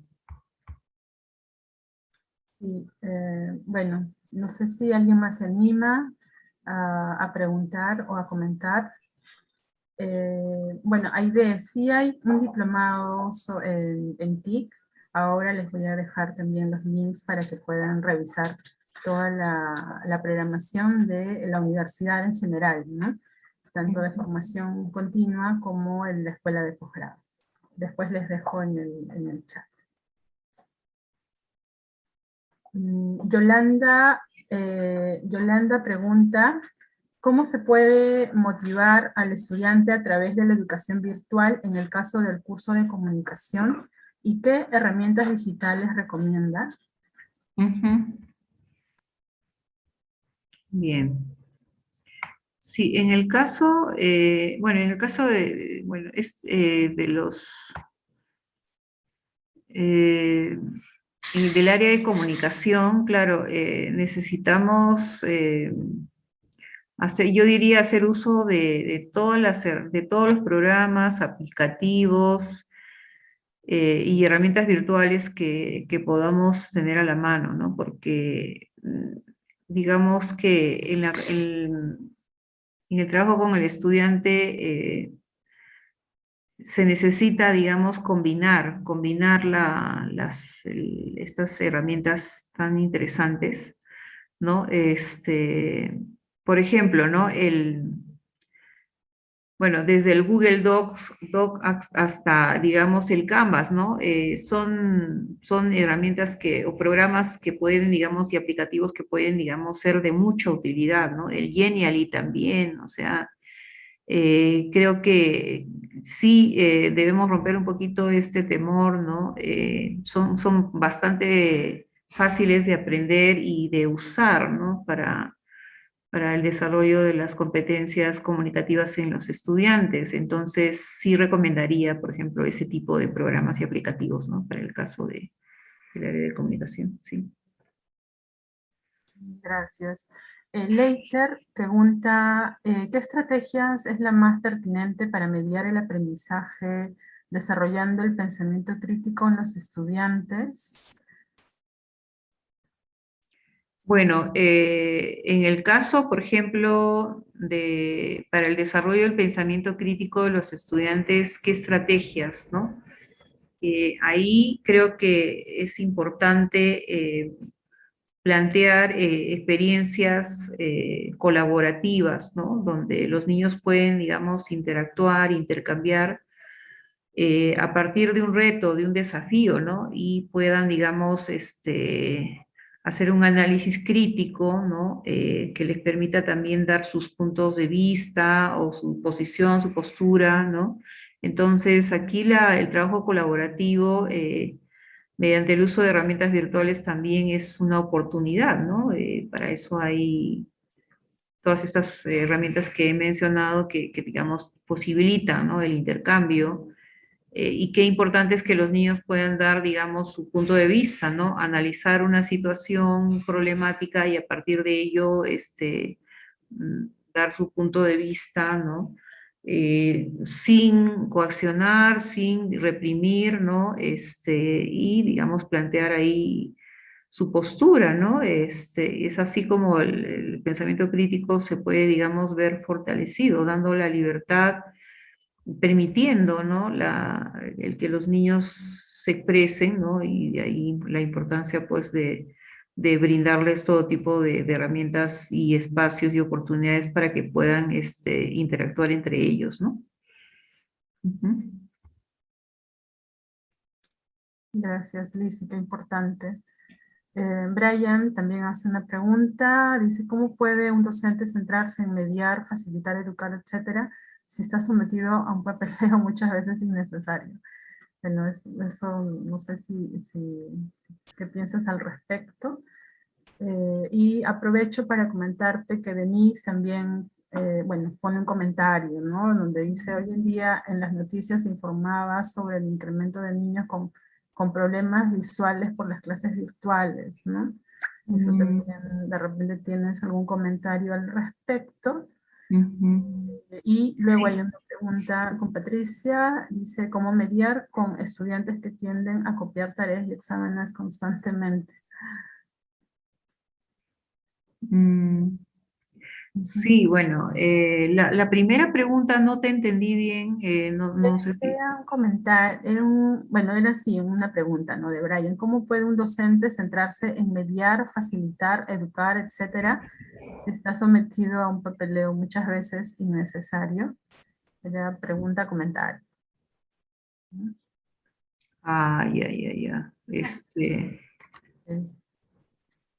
Sí, bueno, no sé si alguien más se anima a preguntar o a comentar. Bueno, sí hay un diplomado en TICS. Ahora les voy a dejar también los links para que puedan revisar toda la programación de la universidad en general, ¿no? Tanto de formación continua como en la escuela de posgrado. Después les dejo en el chat. Yolanda pregunta, ¿cómo se puede motivar al estudiante a través de la educación virtual en el caso del curso de comunicación? ¿Y qué herramientas digitales recomienda? Bien. Sí, en el caso, bueno, en el caso de, bueno, de los, del área de comunicación, claro, necesitamos yo diría hacer uso de de todos los programas, aplicativos y herramientas virtuales que podamos tener a la mano, ¿no? Porque digamos que en el trabajo con el estudiante se necesita, digamos, combinar estas herramientas tan interesantes, ¿no? Por ejemplo, ¿no? Bueno, desde el Google Doc hasta, digamos, el Canvas, ¿no? Son herramientas o programas que pueden, digamos, y aplicativos que pueden, digamos, ser de mucha utilidad, ¿no? El Genially también, o sea, creo que sí debemos romper un poquito este temor, ¿no? Son bastante fáciles de aprender y de usar, ¿no? Para el desarrollo de las competencias comunicativas en los estudiantes. Entonces, sí recomendaría, por ejemplo, ese tipo de programas y aplicativos, ¿no? Para el caso del área de comunicación, sí. Gracias. Leiter pregunta, ¿qué estrategias es la más pertinente para mediar el aprendizaje desarrollando el pensamiento crítico en los estudiantes? Bueno, en el caso, por ejemplo, para el desarrollo del pensamiento crítico de los estudiantes, ¿qué estrategias, no? Ahí creo que es importante plantear experiencias colaborativas, ¿no? Donde los niños pueden, digamos, interactuar, intercambiar a partir de un reto, de un desafío, ¿no? Y puedan, digamos, hacer un análisis crítico, ¿no? Que les permita también dar sus puntos de vista o su posición, su postura, ¿no? Entonces, aquí el trabajo colaborativo, mediante el uso de herramientas virtuales, también es una oportunidad, ¿no? Para eso hay todas estas herramientas que he mencionado que, digamos, posibilitan, ¿no? El intercambio, y qué importante es que los niños puedan dar, digamos, su punto de vista, ¿no? Analizar una situación problemática y a partir de ello, dar su punto de vista, ¿no? Sin coaccionar, sin reprimir, ¿no? Y, digamos, plantear ahí su postura, ¿no? Es así como el pensamiento crítico se puede, digamos, ver fortalecido, dando la libertad, permitiendo, ¿no? El que los niños se expresen, ¿no? Y de ahí la importancia, pues, de brindarles todo tipo de herramientas y espacios y oportunidades para que puedan interactuar entre ellos, ¿no? Ujú. Gracias, Liz, qué importante. Brian también hace una pregunta, dice, ¿cómo puede un docente centrarse en mediar, facilitar, educar, etcétera, si está sometido a un papeleo muchas veces innecesario? Bueno, eso no sé qué piensas al respecto. Y aprovecho para comentarte que Denise también, bueno, pone un comentario, ¿no? Donde dice, hoy en día en las noticias se informaba sobre el incremento de niños con problemas visuales por las clases virtuales, ¿no? Eso Mm, también, de repente tienes algún comentario al respecto. ujú. Y luego hay Sí. una pregunta con Patricia, dice, ¿cómo mediar con estudiantes que tienden a copiar tareas y exámenes constantemente? Mm, Ujú. sí, bueno, la primera pregunta no te entendí bien, no sé si... Era un comentario, bueno, era así, una pregunta, ¿no? De Brian, ¿cómo puede un docente centrarse en mediar, facilitar, educar, etcétera, si está sometido a un papeleo muchas veces innecesario? Era pregunta, comentario. Ah, ya, ya, ya. Ok.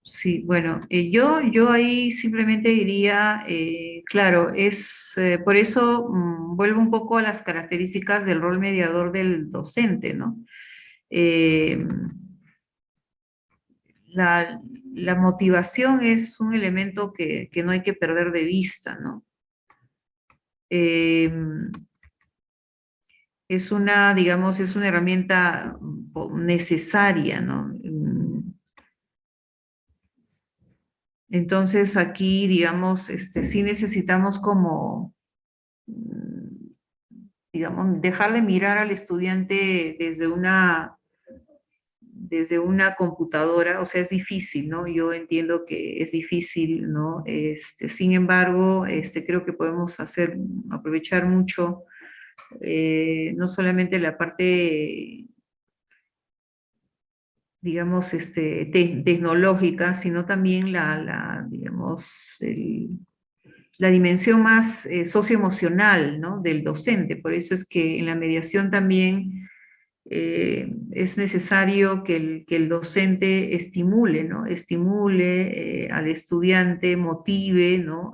Sí, bueno, yo ahí simplemente diría, claro, por eso vuelvo un poco a las características del rol mediador del docente, ¿no? Eh, la motivación es un elemento que no hay que perder de vista, ¿no? Eh, es una, digamos, es una herramienta necesaria, ¿no? Entonces aquí, digamos, sí necesitamos como, mm, digamos, dejar de mirar al estudiante desde una computadora, o sea, es difícil, ¿no? Yo entiendo que es difícil, ¿no? Sin embargo, creo que podemos aprovechar mucho, no solamente la parte, digamos, tecnológica, sino también digamos, la dimensión más socioemocional, ¿no? Del docente. Por eso es que en la mediación también es necesario que el docente estimule, ¿no? Estimule al estudiante, motive, ¿no?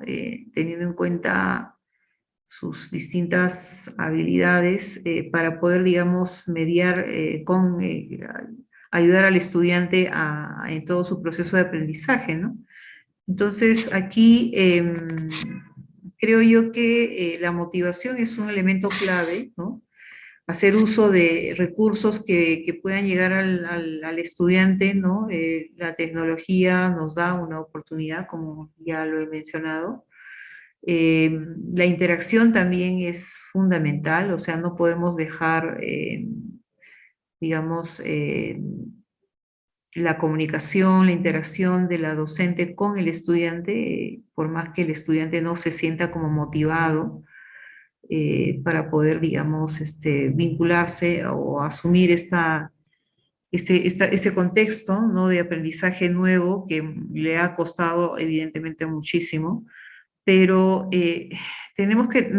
Teniendo en cuenta sus distintas habilidades para poder, digamos, mediar ayudar al estudiante en todo su proceso de aprendizaje, ¿no? Entonces, aquí creo yo que la motivación es un elemento clave, ¿no? Hacer uso de recursos que puedan llegar al estudiante, ¿no? La tecnología nos da una oportunidad, como ya lo he mencionado. Eh, la interacción también es fundamental, o sea, no podemos dejar, digamos, la comunicación, la interacción de la docente con el estudiante, por más que el estudiante no se sienta como motivado para poder, digamos, vincularse o asumir ese contexto, ¿no?, de aprendizaje nuevo que le ha costado evidentemente muchísimo, pero tenemos que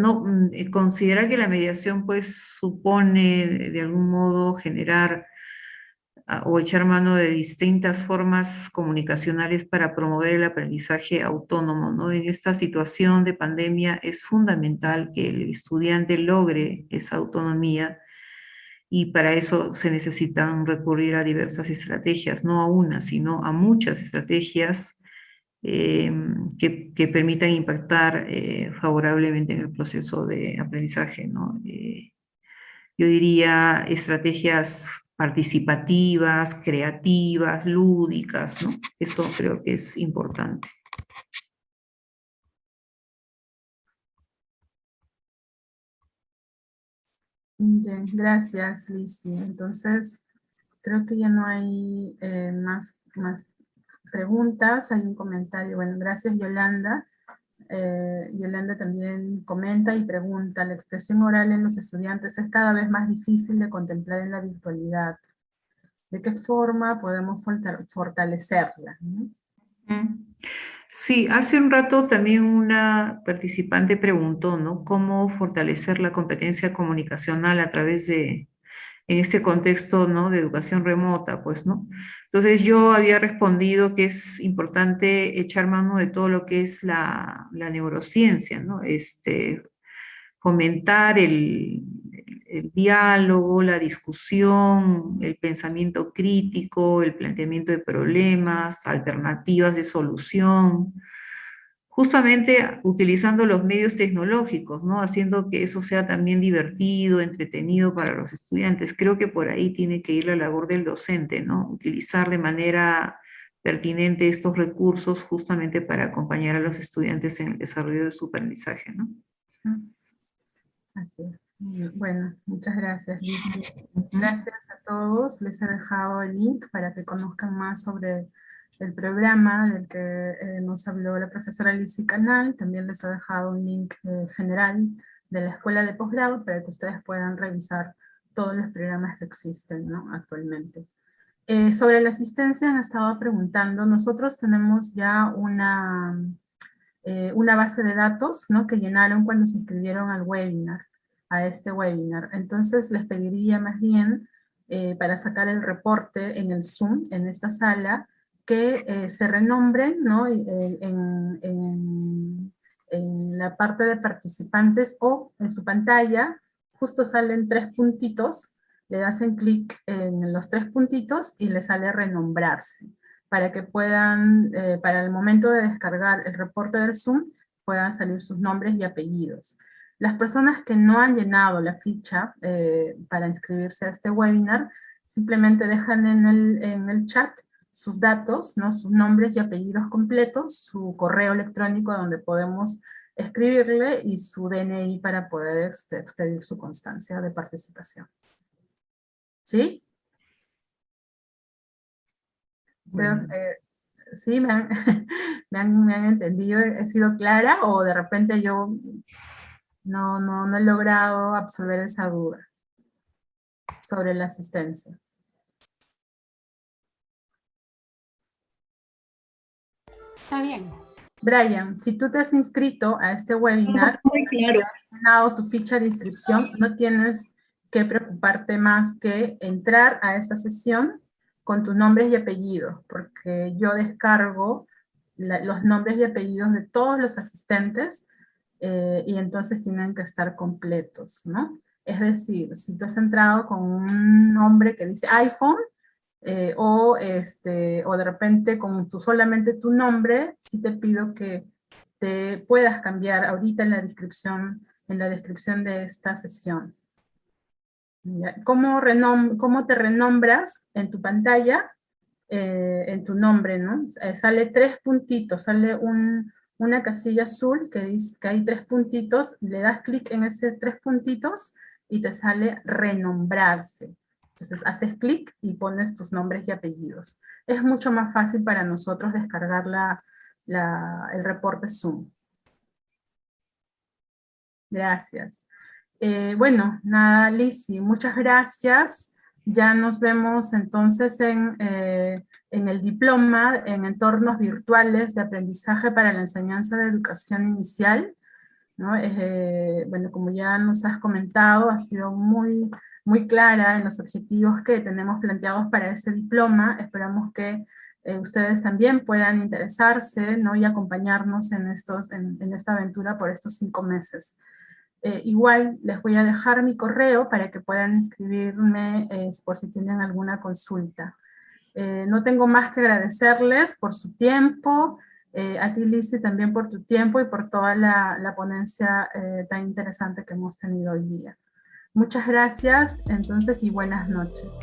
considerar que la mediación pues supone de algún modo generar o echar mano de distintas formas comunicacionales para promover el aprendizaje autónomo, ¿no? En esta situación de pandemia es fundamental que el estudiante logre esa autonomía y para eso se necesitan recurrir a diversas estrategias, no a una, sino a muchas estrategias que permitan impactar favorablemente en el proceso de aprendizaje, ¿no? Yo diría estrategias participativas, creativas, lúdicas, ¿no? Eso creo que es importante. Bien, gracias, Lizzy. Entonces, creo que ya no hay más preguntas. Hay un comentario. Bueno, gracias, Yolanda. Yolanda también comenta y pregunta: la expresión oral en los estudiantes es cada vez más difícil de contemplar en la virtualidad. ¿De qué forma podemos fortalecerla, ¿no? Sí, hace un rato también una participante preguntó, ¿no?, cómo fortalecer la competencia comunicacional a través de, en ese contexto, ¿no?, de educación remota, pues, ¿no? Entonces yo había respondido que es importante echar mano de todo lo que es la neurociencia, ¿no? Fomentar el diálogo, la discusión, el pensamiento crítico, el planteamiento de problemas, alternativas de solución, justamente utilizando los medios tecnológicos, ¿no? Haciendo que eso sea también divertido, entretenido para los estudiantes. Creo que por ahí tiene que ir la labor del docente, ¿no? Utilizar de manera pertinente estos recursos justamente para acompañar a los estudiantes en el desarrollo de su aprendizaje, ¿no? Así es. Bueno, muchas gracias, Lizzy. Gracias a todos. Les he dejado el link para que conozcan más sobre el programa del que nos habló la profesora Lizzy Canal. También les he dejado un link general de la escuela de posgrado para que ustedes puedan revisar todos los programas que existen, ¿no?, actualmente. Sobre la asistencia han estado preguntando. Nosotros tenemos ya una base de datos, ¿no?, que llenaron cuando se inscribieron al webinar, a este webinar. Entonces les pediría más bien, para sacar el reporte en el Zoom, en esta sala, que se renombren, ¿no?, en la parte de participantes, o en su pantalla, justo salen 3 puntitos, le hacen clic en los 3 puntitos y le sale renombrarse, para que puedan, para el momento de descargar el reporte del Zoom, puedan salir sus nombres y apellidos. Las personas que no han llenado la ficha para inscribirse a este webinar, simplemente dejan en el chat sus datos, ¿no?, sus nombres y apellidos completos, su correo electrónico donde podemos escribirle y su DNI para poder expedir su constancia de participación. ¿Sí? Bueno. Sí, me han entendido, he sido clara, o de repente yo no he logrado absorber esa duda sobre la asistencia. Está bien. Brian, si tú te has inscrito a este webinar, Muy claro. has llenado tu ficha de inscripción, no tienes que preocuparte más que entrar a esta sesión con tus nombres y apellidos, porque yo descargo los nombres y apellidos de todos los asistentes y entonces tienen que estar completos, ¿no? Es decir, si tú has entrado con un nombre que dice iPhone, o de repente con solamente tu nombre, sí te pido que te puedas cambiar ahorita en la descripción de esta sesión. ¿Cómo te renombras en tu pantalla? En tu nombre, ¿no? Sale 3 puntitos, sale una casilla azul que dice que hay 3 puntitos, le das clic en esos 3 puntitos y te sale renombrarse. Entonces haces clic y pones tus nombres y apellidos. Es mucho más fácil para nosotros descargar el reporte Zoom. Gracias. Bueno, nada, Lizzy, muchas gracias Ya nos vemos entonces en el diploma en entornos virtuales de aprendizaje para la enseñanza de educación inicial, ¿no? Bueno, como ya nos has comentado, ha sido muy clara en los objetivos que tenemos planteados para este diploma. Esperamos que ustedes también puedan interesarse, ¿no? Y acompañarnos en esta aventura por estos 5 meses. Igual les voy a dejar mi correo para que puedan escribirme por si tienen alguna consulta. No tengo más que agradecerles por su tiempo, a ti, Lizzy, también por tu tiempo y por toda la ponencia tan interesante que hemos tenido hoy día. Muchas gracias, entonces, y buenas noches.